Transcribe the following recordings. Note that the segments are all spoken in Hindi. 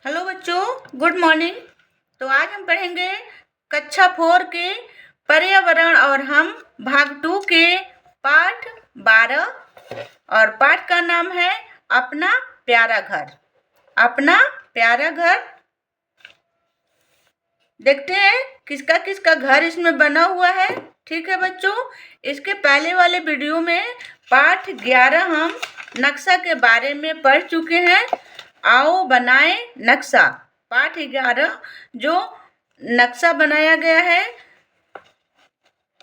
हेलो बच्चों, गुड मॉर्निंग। तो आज हम पढ़ेंगे कक्षा 4 के पर्यावरण और हम भाग 2 के पाठ 12 और पाठ का नाम है अपना प्यारा घर। अपना प्यारा घर। देखते हैं किसका किसका घर इसमें बना हुआ है। ठीक है बच्चों, इसके पहले वाले वीडियो में पाठ 11 हम नक्शा के बारे में पढ़ चुके हैं। आओ बनाएं नक्शा। पाठ 11 जो नक्शा बनाया गया है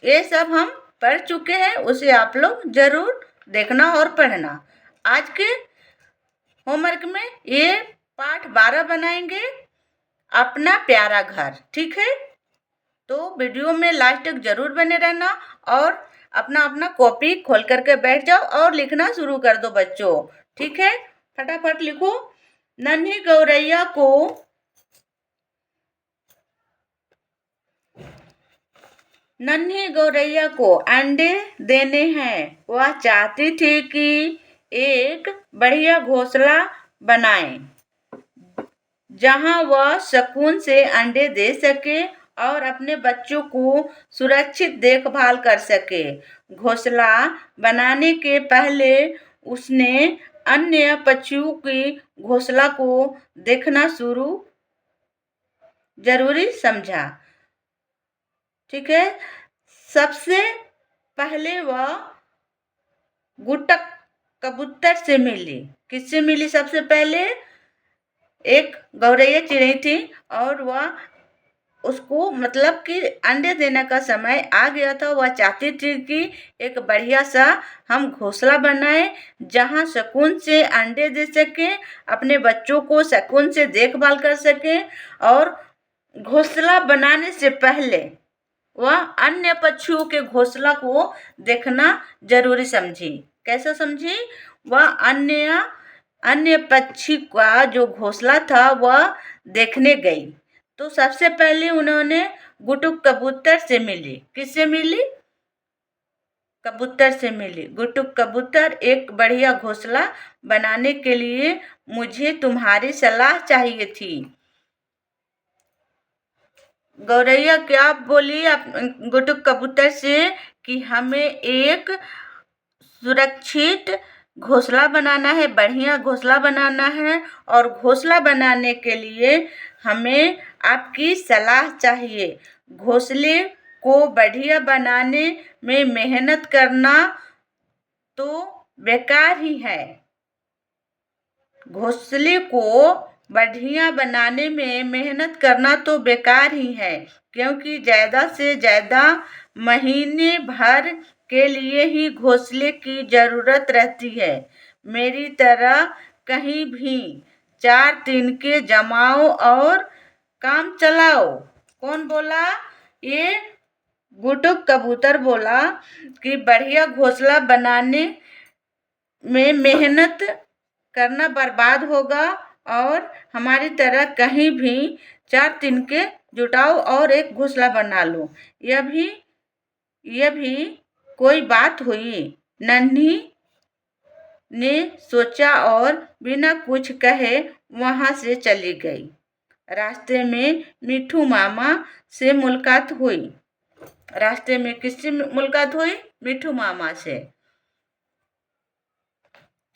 ये सब हम पढ़ चुके हैं, उसे आप लोग जरूर देखना और पढ़ना। आज के होमवर्क में ये पाठ 12 बनाएंगे, अपना प्यारा घर। ठीक है, तो वीडियो में लास्ट तक जरूर बने रहना और अपना अपना कॉपी खोल करके बैठ जाओ और लिखना शुरू कर दो बच्चों। ठीक है, फटाफट लिखो। नन्ही गौरैया को अंडे देने हैं। वह चाहती थी कि एक बढ़िया घोंसला बनाए जहां वह सुकून से अंडे दे सके और अपने बच्चों को सुरक्षित देखभाल कर सके। घोंसला बनाने के पहले उसने अन्य पक्षियों की घोंसला को देखना जरूरी समझा। ठीक है, सबसे पहले वह गुटक कबूतर से मिली। किससे मिली सबसे पहले? एक गौरैया चिड़ै थी और वह उसको मतलब कि अंडे देने का समय आ गया था। वह चाहती थी कि एक बढ़िया सा हम घोंसला बनाए जहां सुकून से अंडे दे सके, अपने बच्चों को सुकून से देखभाल कर सके। और घोंसला बनाने से पहले वह अन्य पक्षियों के घोंसला को देखना जरूरी समझी। कैसा समझी? वह अन्य पक्षी का जो घोंसला था वह देखने गई। तो सबसे पहले उन्होंने गुटुक कबूतर से मिली। किससे मिली? कबूतर से मिली। गुटुक कबूतर, एक बढ़िया घोंसला बनाने के लिए मुझे तुम्हारी सलाह चाहिए थी। गौरैया क्या बोली गुटुक कबूतर से? कि हमें एक सुरक्षित घोंसला बनाना है, बढ़िया घोंसला बनाना है और घोंसला बनाने के लिए हमें आपकी सलाह चाहिए। घोंसले को बढ़िया बनाने में मेहनत करना तो बेकार ही है। घोंसले को बढ़िया बनाने में मेहनत करना तो बेकार ही है, क्योंकि ज़्यादा से ज़्यादा महीने भर के लिए ही घोंसले की ज़रूरत रहती है। मेरी तरह कहीं भी 4 दिन के जमाओ और काम चलाओ। कौन बोला? ये गुटुक कबूतर बोला कि बढ़िया घोंसला बनाने में मेहनत करना बर्बाद होगा और हमारी तरह कहीं भी 4 दिन के जुटाओ और एक घोंसला बना लो। यह भी कोई बात हुई? नन्ही ने सोचा और बिना कुछ कहे वहां से चली गई। रास्ते में मिठू मामा से मुलाकात हुई। रास्ते में किससे मुलाकात हुई? मिठू मामा से।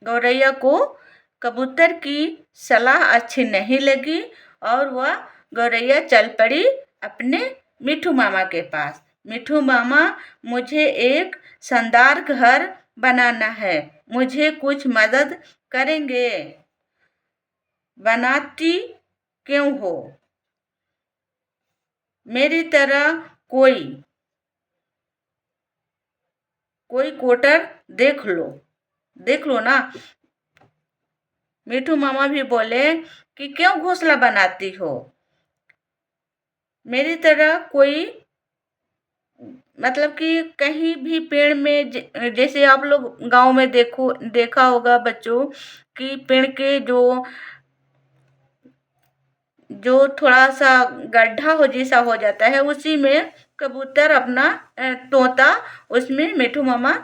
गौरैया को कबूतर की सलाह अच्छी नहीं लगी और वह गौरैया चल पड़ी अपने मिठू मामा के पास। मिठू मामा, मुझे एक शानदार घर बनाना है, मुझे कुछ मदद करेंगे? बनाती क्यों हो? मेरी तरह कोई क्वार्टर देख लो ना। मिठू मामा भी बोले कि क्यों घोंसला बनाती हो? मेरी तरह कोई मतलब कि कहीं भी पेड़ में जैसे आप लोग गांव में देखा होगा बच्चों कि पेड़ के जो थोड़ा सा गड्ढा हो जैसा हो जाता है, उसी में कबूतर अपना तोता उसमें मिठू मामा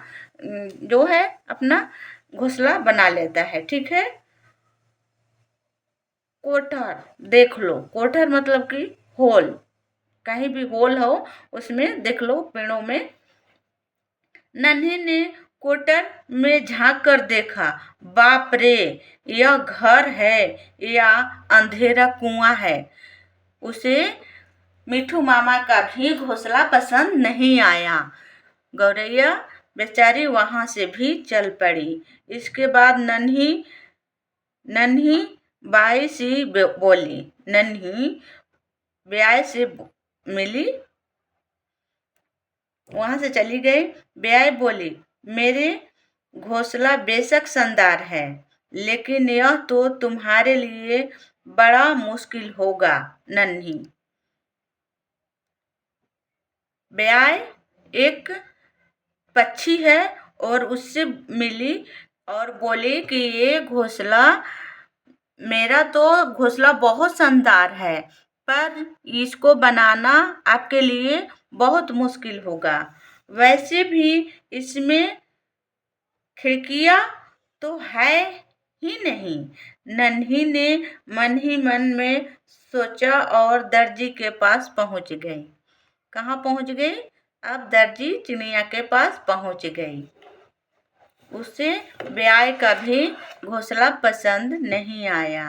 जो है अपना घोंसला बना लेता है। ठीक है, कोठर देख लो। कोठर मतलब कि होल, कहीं भी होल हो उसमें देख लो पेड़ों में। नन्ही ने कोटर में झांक कर देखा। बाप रे, यह घर है या अंधेरा कुआं है। उसे मिठू मामा का भी घोंसला पसंद नहीं आया। गौरैया बेचारी वहां से भी चल पड़ी। इसके बाद नन्ही नन्ही बाई सी बोली। नन्ही ब्याह से मिली, वहां से चली गई। ब्याह बोली, मेरे घोंसला बेशक शानदार है, लेकिन यह तो तुम्हारे लिए बड़ा मुश्किल होगा नन्ही। ब्याह एक पक्षी है और उससे मिली और बोली कि ये घोंसला, मेरा तो घोंसला बहुत शानदार है, पर इसको बनाना आपके लिए बहुत मुश्किल होगा। वैसे भी इसमें खिड़कियां तो है ही नहीं। नन्ही ने मन ही मन में सोचा और दर्जी के पास पहुंच गई। कहाँ पहुंच गई? अब दर्जी चिड़िया के पास पहुंच गई। उसे ब्याह का भी घोंसला पसंद नहीं आया।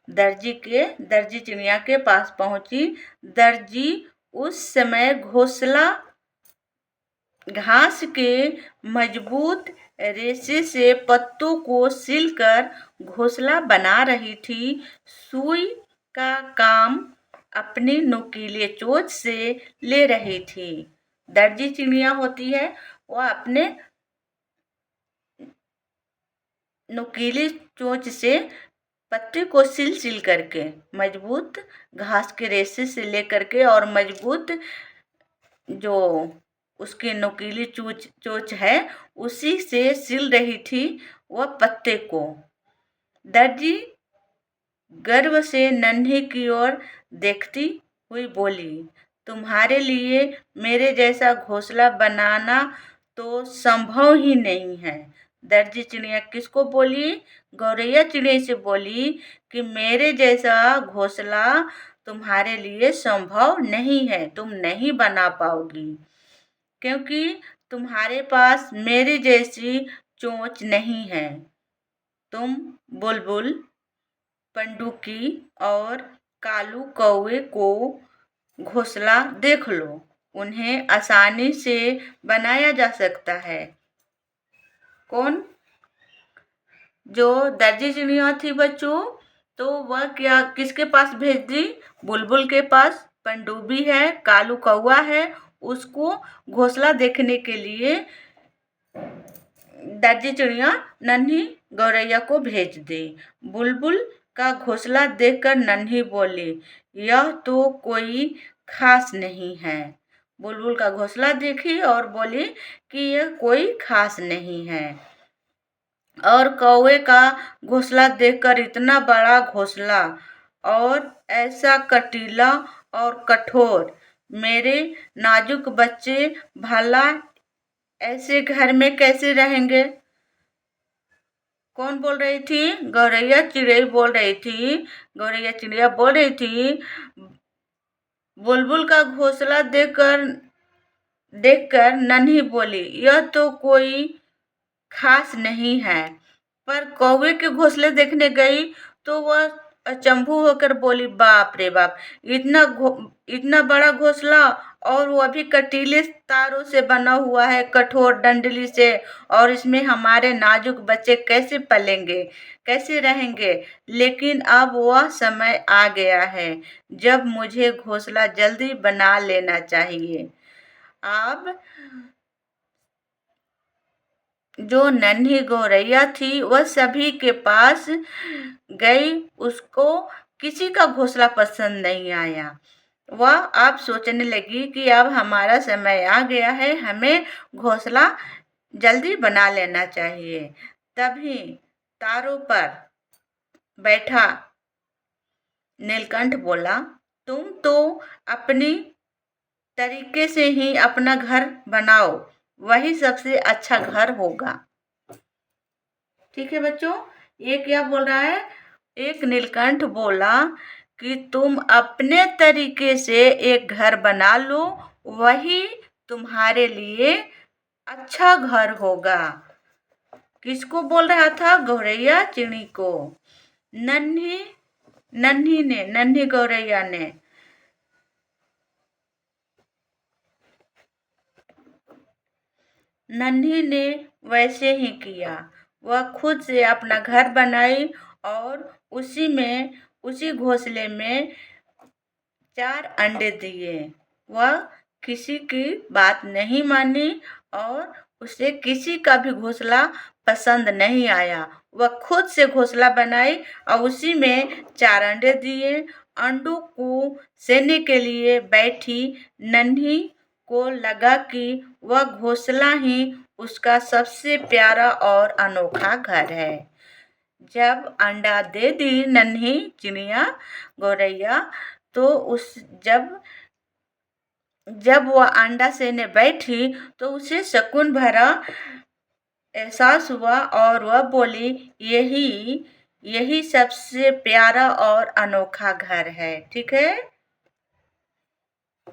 दर्जी चिड़िया के पास पहुंची। दर्जी उस समय घोंसला घास के मजबूत रेशे से पत्तों को सिलकर घोंसला बना रही थी। सुई का काम अपनी नुकीले चोंच से ले रही थी। दर्जी चिड़िया होती है, वह अपने नुकीली चोंच से पत्ते को सिल सिल करके, मजबूत घास के रेशे से लेकर के और मजबूत जो उसकी नुकीली चोंच है उसी से सिल रही थी वह पत्ते को। दर्जी गर्व से नन्ही की ओर देखती हुई बोली, तुम्हारे लिए मेरे जैसा घोंसला बनाना तो संभव ही नहीं है। दर्जी चिड़िया किसको बोली? गौरैया चिड़िया से बोली कि मेरे जैसा घोंसला तुम्हारे लिए संभव नहीं है, तुम नहीं बना पाओगी, क्योंकि तुम्हारे पास मेरी जैसी चोंच नहीं है। तुम बुलबुल, पंडुकी और कालू कौवे को घोंसला देख लो, उन्हें आसानी से बनाया जा सकता है। कौन? जो दर्जी चिड़िया थी बच्चों, तो वह क्या किसके पास भेज दी? बुलबुल के पास। पनडुब्बी है, कालू कौवा है, उसको घोंसला देखने के लिए दर्जी चिड़िया नन्ही गौरैया को भेज दी। बुलबुल का घोंसला देखकर नन्ही बोली, यह तो कोई खास नहीं है। बुलबुल का घोंसला देखी और बोली कि यह कोई खास नहीं है। और कौवे का घोंसला देखकर इतना बड़ा घोंसला और ऐसा कटीला और कठोर, मेरे नाजुक बच्चे भला ऐसे घर में कैसे रहेंगे? कौन बोल रही थी? गौरैया चिड़िया बोल रही थी। गौरैया चिड़िया बोल रही थी, बुलबुल का घोंसला देखकर नन्ही बोली, यह तो कोई खास नहीं है। पर कौवे के घोंसले देखने गई तो वह अचंभू होकर बोली, बाप रे बाप, इतना बड़ा घोंसला और वह भी कटीले तारों से बना हुआ है, कठोर डंडली से, और इसमें हमारे नाजुक बच्चे कैसे पलेंगे, कैसे रहेंगे? लेकिन अब वह समय आ गया है जब मुझे घोंसला जल्दी बना लेना चाहिए। अब जो नन्ही गौरैया थी वह सभी के पास गई, उसको किसी का घोंसला पसंद नहीं आया। वह अब सोचने लगी कि अब हमारा समय आ गया है, हमें घोंसला जल्दी बना लेना चाहिए। तभी तारों पर बैठा नीलकंठ बोला, तुम तो अपनी तरीके से ही अपना घर बनाओ, वही सबसे अच्छा घर होगा। ठीक है बच्चों, ये क्या बोल रहा है? एक नीलकंठ बोला कि तुम अपने तरीके से एक घर बना लो, वही तुम्हारे लिए अच्छा घर होगा। किसको बोल रहा था? गौरैया चिड़ी को। नन्ही नन्ही गौरैया ने। नन्ही ने वैसे ही किया। वह खुद से अपना घर बनाई और उसी घोंसले में 4 अंडे दिए। वह किसी की बात नहीं मानी और उसे किसी का भी घोंसला पसंद नहीं आया। वह खुद से घोंसला बनाई और उसी में 4 अंडे दिए। अंडों को सेने के लिए बैठी नन्ही को लगा कि वह घोंसला ही उसका सबसे प्यारा और अनोखा घर है। जब अंडा दे दी नन्ही चिड़िया गौरैया, तो जब वह अंडा सेने बैठी तो उसे सुकून भरा एहसास हुआ और वह बोली, यही सबसे प्यारा और अनोखा घर है। ठीक है,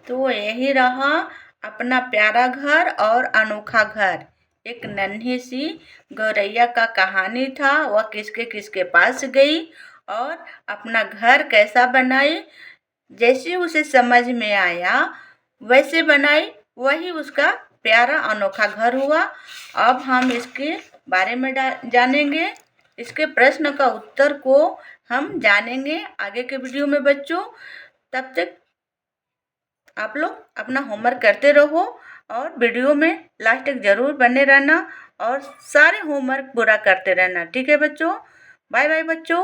तो यही रहा अपना प्यारा घर और अनोखा घर। एक नन्ही सी गौरैया का कहानी था। वह किसके किसके पास गई और अपना घर कैसा बनाई, जैसे उसे समझ में आया वैसे बनाई, वही उसका प्यारा अनोखा घर हुआ। अब हम इसके बारे में जानेंगे। इसके प्रश्न का उत्तर को हम जानेंगे आगे के वीडियो में बच्चों। तब तक आप लोग अपना होमवर्क करते रहो और वीडियो में लास्ट तक ज़रूर बने रहना और सारे होमवर्क पूरा करते रहना। ठीक है बच्चों, बाय बाय बच्चों।